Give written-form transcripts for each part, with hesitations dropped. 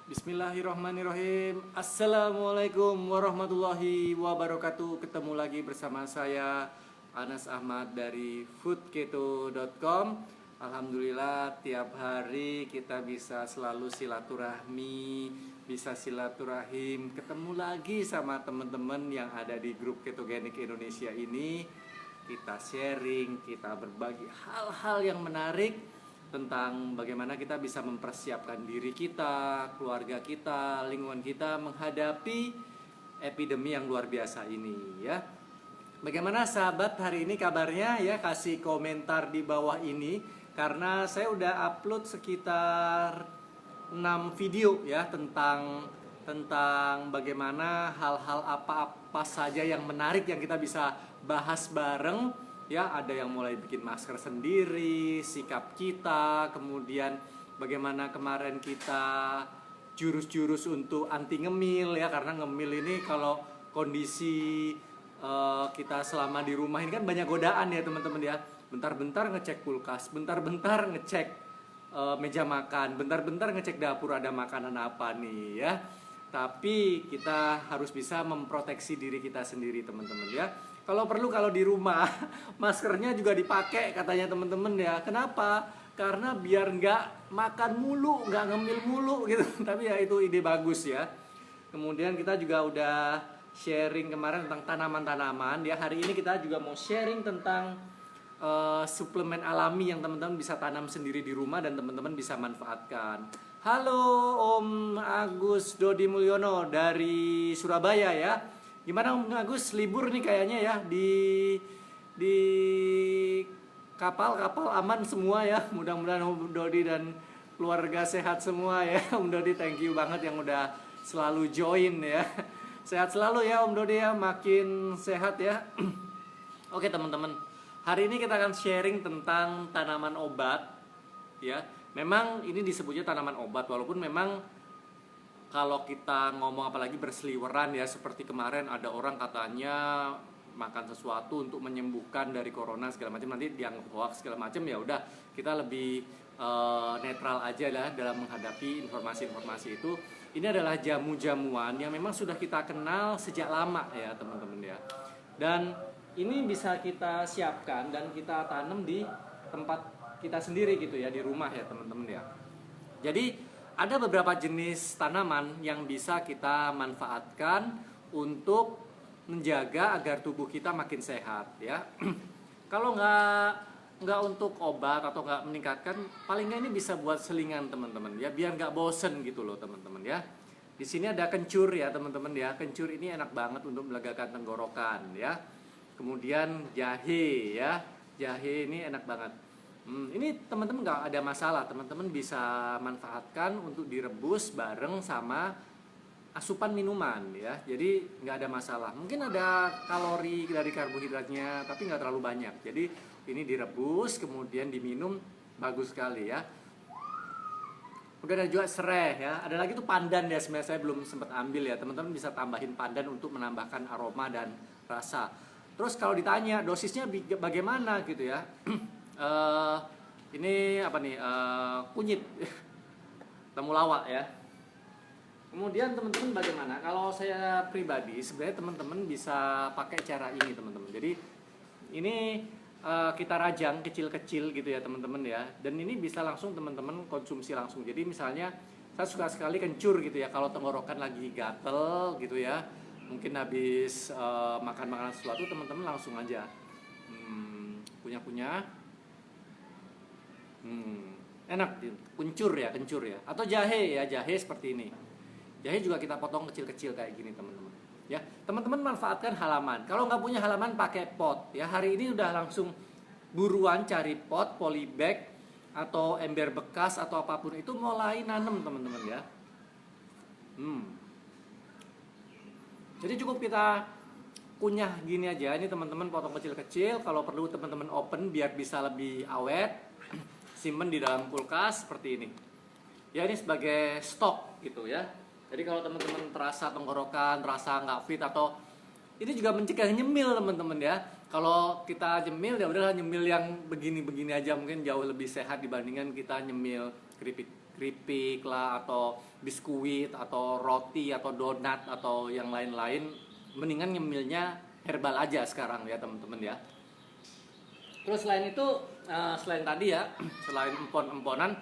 Bismillahirrahmanirrahim. Assalamualaikum warahmatullahi wabarakatuh. Ketemu lagi bersama saya Anas Ahmad dari foodketo.com. Alhamdulillah tiap hari kita bisa selalu silaturahmi, bisa silaturahim, ketemu lagi sama teman-teman yang ada di grup Ketogenik Indonesia ini. Kita sharing, kita berbagi hal-hal yang menarik tentang bagaimana kita bisa mempersiapkan diri kita, keluarga kita, lingkungan kita menghadapi epidemi yang luar biasa ini ya. Bagaimana sahabat hari ini kabarnya ya, kasih komentar di bawah ini karena saya udah upload sekitar 6 video ya tentang bagaimana hal-hal apa saja yang menarik yang kita bisa bahas bareng. Ya, ada yang mulai bikin masker sendiri, sikap kita, kemudian bagaimana kemarin kita jurus-jurus untuk anti ngemil ya, karena ngemil ini kalau kondisi kita selama di rumah ini kan banyak godaan ya teman-teman ya. Bentar-bentar ngecek kulkas, bentar-bentar ngecek meja makan, bentar-bentar ngecek dapur ada makanan apa nih ya. Tapi kita harus bisa memproteksi diri kita sendiri teman-teman ya. Kalau perlu kalau di rumah maskernya juga dipakai katanya teman-teman ya. Kenapa? Karena biar nggak makan mulu, nggak ngemil mulu gitu. Tapi ya itu ide bagus ya. Kemudian kita juga udah sharing kemarin tentang tanaman-tanaman ya. Hari ini kita juga mau sharing tentang suplemen alami yang teman-teman bisa tanam sendiri di rumah dan teman-teman bisa manfaatkan. Halo Om Agus Dodi Mulyono dari Surabaya ya. Gimana Om Agus, libur nih kayaknya ya di kapal aman semua ya. Mudah-mudahan Om Dodi dan keluarga sehat semua ya. Om Dodi thank you banget yang udah selalu join ya. Sehat selalu ya Om Dodi ya, makin sehat ya. Oke teman-teman, hari ini kita akan sharing tentang tanaman obat ya. Memang ini disebutnya tanaman obat walaupun memang kalau kita ngomong apalagi berseliweran ya, seperti kemarin ada orang katanya makan sesuatu untuk menyembuhkan dari corona segala macam, nanti dianggap hoax segala macam. Ya udah, kita lebih netral aja lah dalam menghadapi informasi-informasi itu. Ini adalah jamu-jamuan yang memang sudah kita kenal sejak lama ya teman-teman ya. Dan ini bisa kita siapkan dan kita tanam di tempat kita sendiri gitu ya, di rumah ya teman-teman ya. Jadi ada beberapa jenis tanaman yang bisa kita manfaatkan untuk menjaga agar tubuh kita makin sehat ya. Kalau nggak untuk obat atau nggak meningkatkan, paling nggak ini bisa buat selingan teman-teman ya, biar nggak bosen gitu loh teman-teman ya. Di sini ada kencur ya teman-teman ya. Kencur ini enak banget untuk melegakan tenggorokan ya. Kemudian jahe ya. Jahe ini enak banget. Ini teman-teman nggak ada masalah, teman-teman bisa manfaatkan untuk direbus bareng sama asupan minuman ya. Jadi nggak ada masalah. Mungkin ada kalori dari karbohidratnya, tapi nggak terlalu banyak. Jadi ini direbus kemudian diminum, bagus sekali ya. Udah ada juga serai ya. Ada lagi tuh pandan ya, sebenarnya saya belum sempat ambil ya. Teman-teman bisa tambahin pandan untuk menambahkan aroma dan rasa. Terus kalau ditanya dosisnya bagaimana gitu ya. Ini apa nih, kunyit temulawak ya. Kemudian teman-teman bagaimana? Kalau saya pribadi sebenarnya teman-teman bisa pakai cara ini teman-teman. Jadi ini kita rajang kecil-kecil gitu ya teman-teman ya. Dan ini bisa langsung teman-teman konsumsi langsung. Jadi misalnya saya suka sekali kencur gitu ya. Kalau tenggorokan lagi gatel gitu ya, mungkin habis makan makanan sesuatu, teman-teman langsung aja punya enak, kencur ya, atau jahe ya, jahe seperti ini. Jahe juga kita potong kecil-kecil kayak gini teman-teman ya. Teman-teman manfaatkan halaman. Kalau nggak punya halaman pakai pot ya. Hari ini udah langsung buruan cari pot, polybag atau ember bekas atau apapun itu, mulai nanam teman-teman ya. Jadi cukup kita kunyah gini aja. Ini teman-teman potong kecil-kecil. Kalau perlu teman-teman open biar bisa lebih awet. Simpen di dalam kulkas seperti ini. Ya, ini sebagai stok gitu ya. Jadi kalau teman-teman terasa tenggorokan, terasa nggak fit, atau ini juga mencegah nyemil teman-teman ya. Kalau kita nyemil ya udahlah, nyemil yang begini-begini aja, mungkin jauh lebih sehat dibandingkan kita nyemil keripik keripik lah, atau biskuit, atau roti, atau donat, atau yang lain-lain, mendingan ngemilnya herbal aja sekarang ya teman-teman ya. Terus selain itu, selain tadi ya, selain empon-emponan,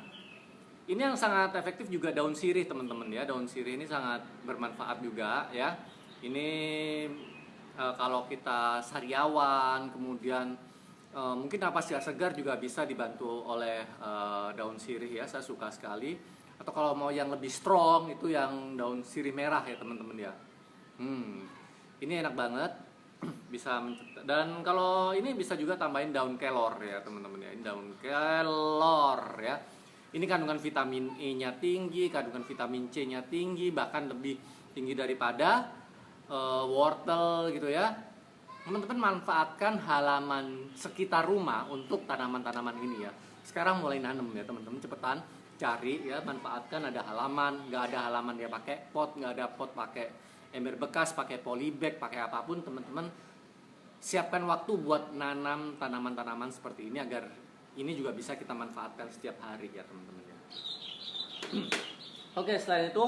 ini yang sangat efektif juga daun sirih teman-teman ya. Daun sirih ini sangat bermanfaat juga ya. Ini kalau kita sariawan, kemudian mungkin napas tidak segar juga bisa dibantu oleh daun sirih ya. Saya suka sekali. Atau kalau mau yang lebih strong itu yang daun sirih merah ya teman-teman ya. Ini enak banget. Bisa dan kalau ini bisa juga tambahin daun kelor ya teman-teman ya. Ini daun kelor ya. Ini kandungan vitamin E-nya tinggi, kandungan vitamin C-nya tinggi, bahkan lebih tinggi daripada wortel gitu ya. Teman-teman manfaatkan halaman sekitar rumah untuk tanaman-tanaman ini ya. Sekarang mulai nanam ya teman-teman, cepetan cari ya, manfaatkan. Ada halaman, nggak ada halaman ya pakai pot, nggak ada pot pakai ember bekas, pakai polybag, pakai apapun, teman-teman siapkan waktu buat nanam tanaman-tanaman seperti ini agar ini juga bisa kita manfaatkan setiap hari ya teman-teman ya. Oke, selain itu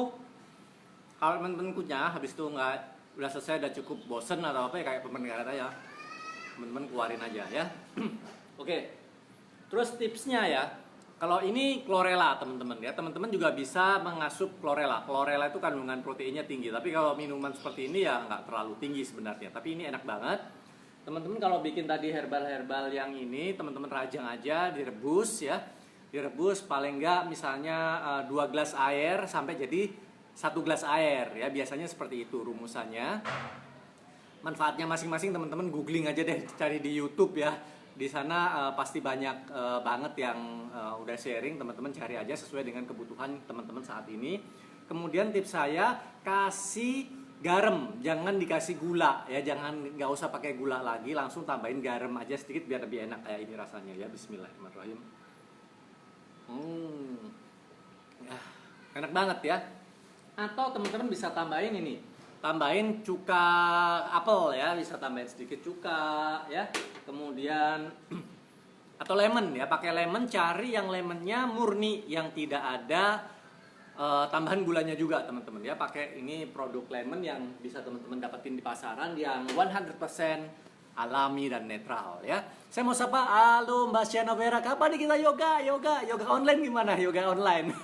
kalau teman-teman kunyah habis itu udah selesai, udah cukup bosen atau apa ya, kayak pemenang ya, teman-teman keluarin aja ya. Oke, terus tipsnya ya, kalau ini chlorella teman-teman ya, teman-teman juga bisa mengasup chlorella. Chlorella itu kandungan proteinnya tinggi, tapi kalau minuman seperti ini ya nggak terlalu tinggi sebenarnya, tapi ini enak banget. Teman-teman kalau bikin tadi herbal-herbal yang ini, teman-teman rajang aja, direbus ya, direbus paling nggak misalnya 2 gelas air sampai jadi 1 gelas air ya, biasanya seperti itu rumusannya. Manfaatnya masing-masing teman-teman googling aja deh, cari di YouTube ya. Di sana pasti banyak banget yang udah sharing, teman-teman cari aja sesuai dengan kebutuhan teman-teman saat ini. Kemudian tips saya, kasih garam, jangan dikasih gula ya, nggak usah pakai gula lagi, langsung tambahin garam aja sedikit biar lebih enak kayak ini rasanya ya. Bismillahirrahmanirrahim. Ya, enak banget ya. Atau teman-teman bisa tambahin ini, tambahin cuka apel ya, bisa tambahin sedikit cuka ya. Kemudian atau lemon ya, pakai lemon, cari yang lemonnya murni yang tidak ada tambahan gulanya juga teman-teman ya. Pakai ini produk lemon yang bisa teman-teman dapetin di pasaran yang 100% alami dan netral ya. Saya mau sapa, halo Mbak Shana Vera, kapan nih kita yoga online gimana? Yoga online.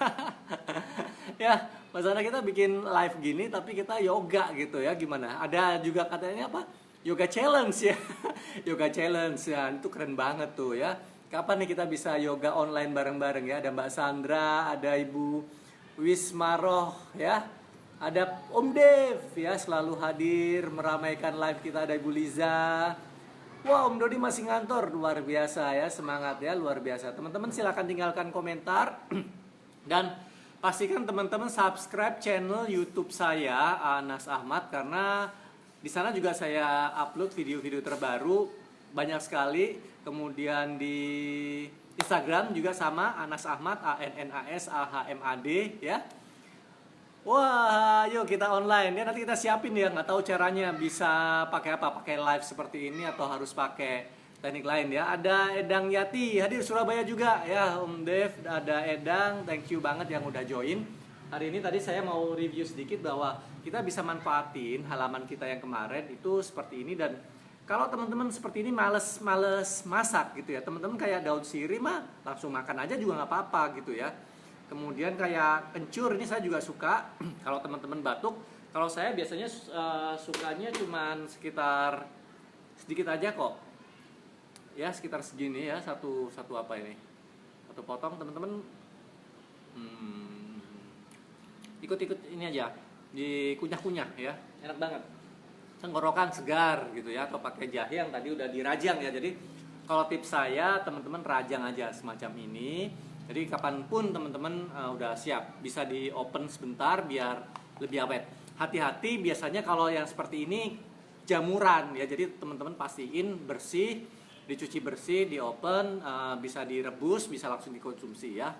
Ya, masalah kita bikin live gini tapi kita yoga gitu ya, gimana? Ada juga katanya apa? Yoga challenge ya. Yoga challenge ya, itu keren banget tuh ya. Kapan nih kita bisa yoga online bareng-bareng ya? Ada Mbak Sandra, ada Ibu Wismaroh ya. Ada Om Dev ya, selalu hadir meramaikan live kita. Ada Ibu Liza. Wah, Om Dodi masih ngantor, luar biasa ya, semangat ya, luar biasa. Teman-teman silakan tinggalkan komentar dan pastikan teman-teman subscribe channel YouTube saya Anas Ahmad, karena di sana juga saya upload video-video terbaru banyak sekali. Kemudian di Instagram juga sama, Anas Ahmad, ANNASAHMAD ya. Wah, yuk kita online ya, nanti kita siapin ya, nggak tahu caranya bisa pakai apa, pakai live seperti ini atau harus pakai teknik lain ya. Ada Edang Yati hadir Surabaya juga ya, Om Dev, ada Edang, thank you banget yang udah join. Hari ini tadi saya mau review sedikit bahwa kita bisa manfaatin halaman kita yang kemarin itu seperti ini. Dan kalau teman-teman seperti ini males masak gitu ya, teman-teman kayak daun sirih mah langsung makan aja juga nggak apa-apa gitu ya. Kemudian kayak kencur ini saya juga suka. Kalau teman-teman batuk, kalau saya biasanya sukanya cuman sekitar sedikit aja kok. Ya sekitar segini ya, satu apa ini? Satu potong teman-teman. Ikut ini aja, dikunyah-kunyah ya, enak banget. Tenggorokan segar gitu ya, atau pakai jahe yang tadi udah dirajang ya. Jadi kalau tips saya, teman-teman rajang aja semacam ini. Jadi kapanpun teman-teman udah siap, bisa di open sebentar biar lebih awet. Hati-hati biasanya kalau yang seperti ini jamuran ya, jadi teman-teman pastiin bersih, dicuci bersih, di open, bisa direbus, bisa langsung dikonsumsi ya.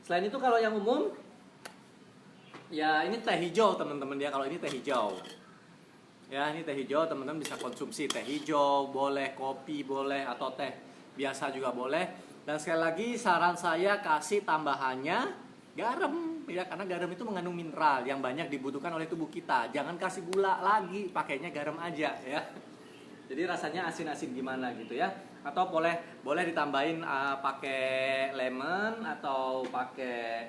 Selain itu kalau yang umum, ya ini teh hijau teman-teman ya, kalau ini teh hijau. Ya ini teh hijau, teman-teman bisa konsumsi teh hijau, boleh kopi boleh, atau teh biasa juga boleh. Dan sekali lagi saran saya kasih tambahannya garam ya, karena garam itu mengandung mineral yang banyak dibutuhkan oleh tubuh kita. Jangan kasih gula lagi, pakainya garam aja ya. Jadi rasanya asin-asin gimana gitu ya. Atau boleh ditambahin pakai lemon atau pakai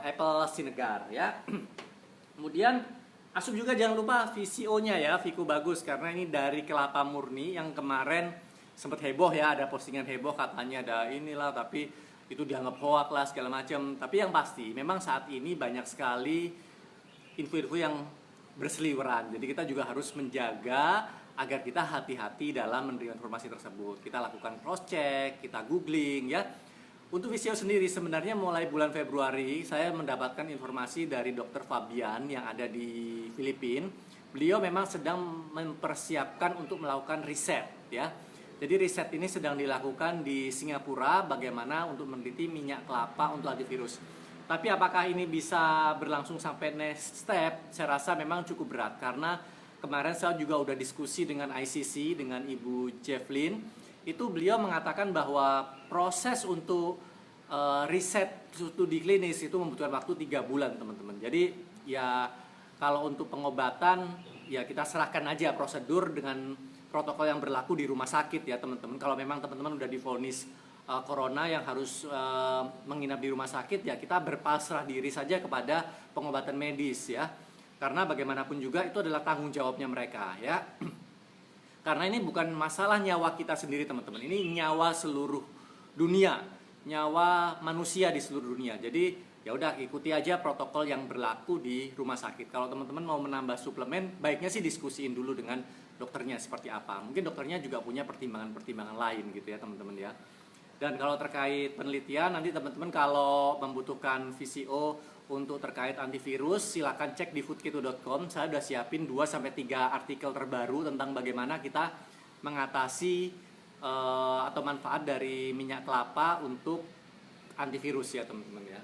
apple vinegar ya. Kemudian asup juga jangan lupa VCO-nya ya, Vico Bagus, karena ini dari kelapa murni yang kemarin sempat heboh ya, ada postingan heboh katanya ada inilah, tapi itu dianggap hoax lah segala macam. Tapi yang pasti memang saat ini banyak sekali info-info yang berseliweran. Jadi kita juga harus menjaga agar kita hati-hati dalam menerima informasi tersebut. Kita lakukan cross check, kita googling ya. Untuk VCO sendiri sebenarnya mulai bulan Februari saya mendapatkan informasi dari Dr. Fabian yang ada di Filipina. Beliau memang sedang mempersiapkan untuk melakukan riset ya. Jadi riset ini sedang dilakukan di Singapura bagaimana untuk meneliti minyak kelapa untuk antivirus. Tapi apakah ini bisa berlangsung sampai next step? Saya rasa memang cukup berat karena kemarin saya juga udah diskusi dengan ICC, dengan Ibu Jefflin. Itu beliau mengatakan bahwa proses untuk riset studi klinis itu membutuhkan waktu 3 bulan teman-teman. Jadi ya kalau untuk pengobatan ya kita serahkan aja prosedur dengan protokol yang berlaku di rumah sakit ya teman-teman. Kalau memang teman-teman udah divonis corona yang harus menginap di rumah sakit ya kita berpasrah diri saja kepada pengobatan medis ya. Karena bagaimanapun juga itu adalah tanggung jawabnya mereka ya. Karena ini bukan masalah nyawa kita sendiri teman-teman. Ini nyawa seluruh dunia, nyawa manusia di seluruh dunia. Jadi ya udah ikuti aja protokol yang berlaku di rumah sakit. Kalau teman-teman mau menambah suplemen, baiknya sih diskusiin dulu dengan dokternya seperti apa. Mungkin dokternya juga punya pertimbangan-pertimbangan lain gitu ya teman-teman ya. Dan kalau terkait penelitian, nanti teman-teman kalau membutuhkan VCO untuk terkait antivirus, silakan cek di foodketo.com. Saya udah siapin 2-3 artikel terbaru tentang bagaimana kita mengatasi atau manfaat dari minyak kelapa untuk antivirus ya teman-teman ya.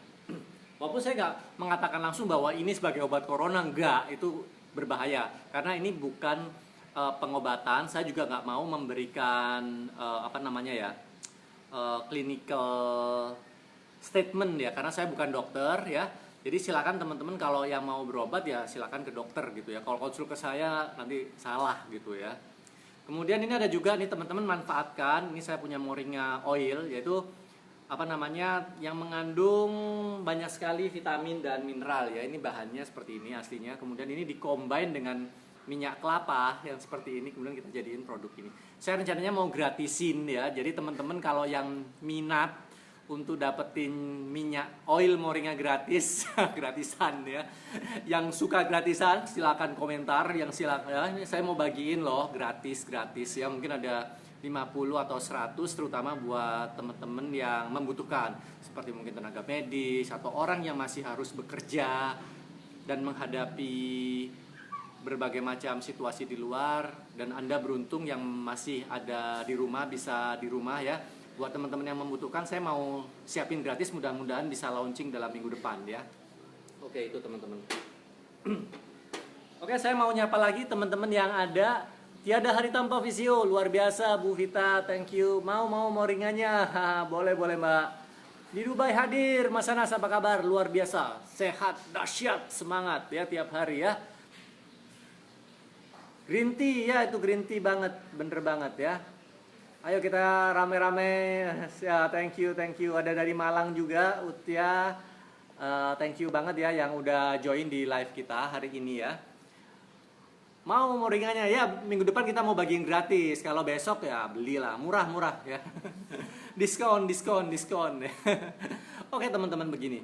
Walaupun saya nggak mengatakan langsung bahwa ini sebagai obat corona, enggak, itu berbahaya. Karena ini bukan pengobatan, saya juga nggak mau memberikan clinical statement ya, karena saya bukan dokter ya. Jadi silakan teman-teman kalau yang mau berobat ya silakan ke dokter gitu ya. Kalau konsul ke saya nanti salah gitu ya. Kemudian ini ada juga nih teman-teman manfaatkan, ini saya punya moringa oil yaitu yang mengandung banyak sekali vitamin dan mineral ya. Ini bahannya seperti ini aslinya. Kemudian ini dikombin dengan minyak kelapa yang seperti ini, kemudian kita jadiin produk ini. Saya rencananya mau gratisin ya. Jadi teman-teman kalau yang minat untuk dapetin minyak oil moringa gratis, gratisan ya. Yang suka gratisan silakan komentar, yang silakan ya, ini saya mau bagiin loh gratis ya. Mungkin ada 50 atau 100 terutama buat teman-teman yang membutuhkan, seperti mungkin tenaga medis atau orang yang masih harus bekerja dan menghadapi berbagai macam situasi di luar, dan Anda beruntung yang masih ada di rumah, bisa di rumah ya. Buat teman-teman yang membutuhkan, saya mau siapin gratis, mudah-mudahan bisa launching dalam minggu depan ya. Oke, itu teman-teman. Oke, saya mau nyapa lagi teman-teman yang ada. Tiada hari tanpa VCO, luar biasa Bu Vita, thank you. Mau moringannya, boleh Mbak. Di Dubai hadir, Mas Anas apa kabar? Luar biasa, sehat, dahsyat, semangat ya tiap hari ya. Green tea ya, itu green tea banget, bener banget ya. Ayo kita rame-rame ya, thank you. Ada dari Malang juga, Utia, thank you banget ya yang udah join di live kita hari ini ya. Mau moringanya ya, minggu depan kita mau bagiin gratis. Kalau besok ya belilah, murah ya. diskon. Oke teman-teman, begini.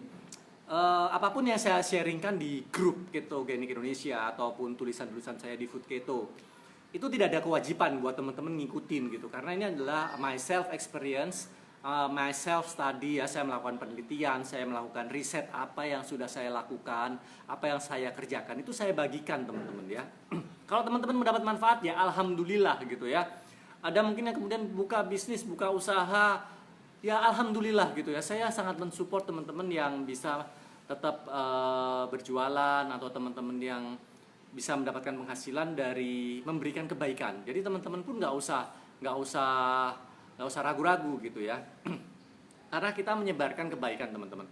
Apapun yang saya sharingkan di grup Ketogenik Indonesia ataupun tulisan-tulisan saya di Food Keto, itu tidak ada kewajiban buat teman-teman ngikutin gitu, karena ini adalah my self experience, my self study ya. Saya melakukan penelitian, saya melakukan riset, apa yang sudah saya lakukan, apa yang saya kerjakan itu saya bagikan teman-teman ya. Kalau teman-teman mendapat manfaat ya alhamdulillah gitu ya. Ada mungkin yang kemudian buka bisnis, buka usaha, ya alhamdulillah gitu ya. Saya sangat mensupport teman-teman yang bisa tetap berjualan, atau teman-teman yang bisa mendapatkan penghasilan dari memberikan kebaikan. Jadi teman-teman pun nggak usah nggak usah ragu-ragu gitu ya. Karena kita menyebarkan kebaikan teman-teman.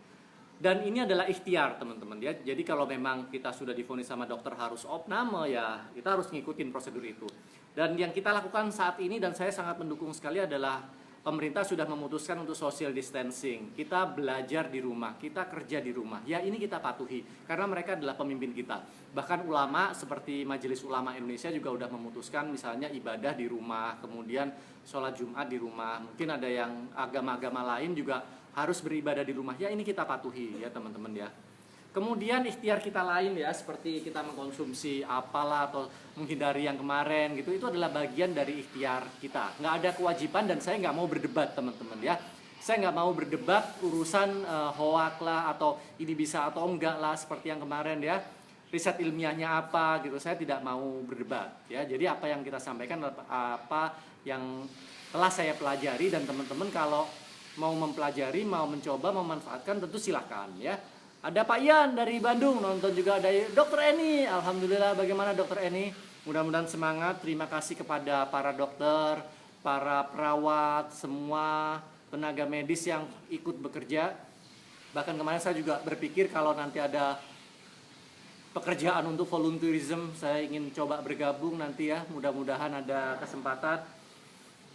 Dan ini adalah ikhtiar teman-teman ya. Jadi kalau memang kita sudah divonis sama dokter harus opname ya, kita harus ngikutin prosedur itu. Dan yang kita lakukan saat ini dan saya sangat mendukung sekali adalah pemerintah sudah memutuskan untuk social distancing. Kita belajar di rumah, kita kerja di rumah. Ya ini kita patuhi karena mereka adalah pemimpin kita. Bahkan ulama seperti Majelis Ulama Indonesia juga udah memutuskan misalnya ibadah di rumah, kemudian sholat Jumat di rumah. Mungkin ada yang agama-agama lain juga harus beribadah di rumah. Ya ini kita patuhi ya teman-teman ya. Kemudian ikhtiar kita lain ya, seperti kita mengkonsumsi apalah atau menghindari yang kemarin gitu, itu adalah bagian dari ikhtiar kita. Nggak ada kewajiban dan saya nggak mau berdebat teman-teman ya. Saya nggak mau berdebat urusan hoak lah atau ini bisa atau enggak lah seperti yang kemarin ya. Riset ilmiahnya apa gitu, saya tidak mau berdebat ya. Jadi apa yang kita sampaikan adalah apa yang telah saya pelajari dan teman-teman kalau mau mempelajari, mau mencoba, mau memanfaatkan tentu silahkan ya. Ada Pak Ian dari Bandung nonton juga, ada Dokter Eni. Alhamdulillah, bagaimana Dokter Eni? Mudah-mudahan semangat. Terima kasih kepada para dokter, para perawat, semua tenaga medis yang ikut bekerja. Bahkan kemarin saya juga berpikir kalau nanti ada pekerjaan untuk volunteerism, saya ingin coba bergabung nanti ya. Mudah-mudahan ada kesempatan.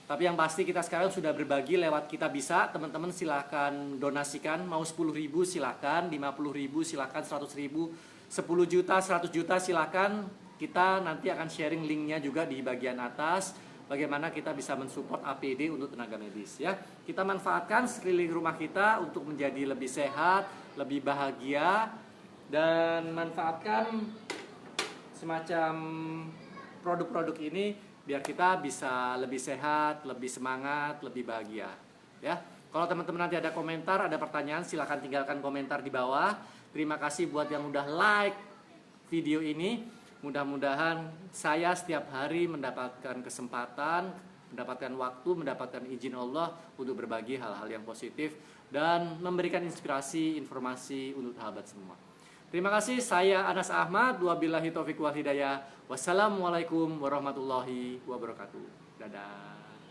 Tapi yang pasti kita sekarang sudah berbagi lewat Kita Bisa. Teman-teman silahkan donasikan. Mau 10.000 silahkan, 50.000 silahkan, 100.000, 10 juta, 100 juta silahkan. Kita nanti akan sharing linknya juga di bagian atas. Bagaimana kita bisa mensupport APD untuk tenaga medis ya. Kita manfaatkan sekeliling rumah kita untuk menjadi lebih sehat, lebih bahagia. Dan manfaatkan semacam produk-produk ini biar kita bisa lebih sehat, lebih semangat, lebih bahagia ya. Kalau teman-teman nanti ada komentar, ada pertanyaan, silakan tinggalkan komentar di bawah. Terima kasih buat yang udah like video ini. Mudah-mudahan saya setiap hari mendapatkan kesempatan, mendapatkan waktu, mendapatkan izin Allah untuk berbagi hal-hal yang positif dan memberikan inspirasi, informasi untuk sahabat semua. Terima kasih, saya Anas Ahmad. Wabillahi taufiq wal hidayah. Wassalamualaikum warahmatullahi wabarakatuh. Dadah.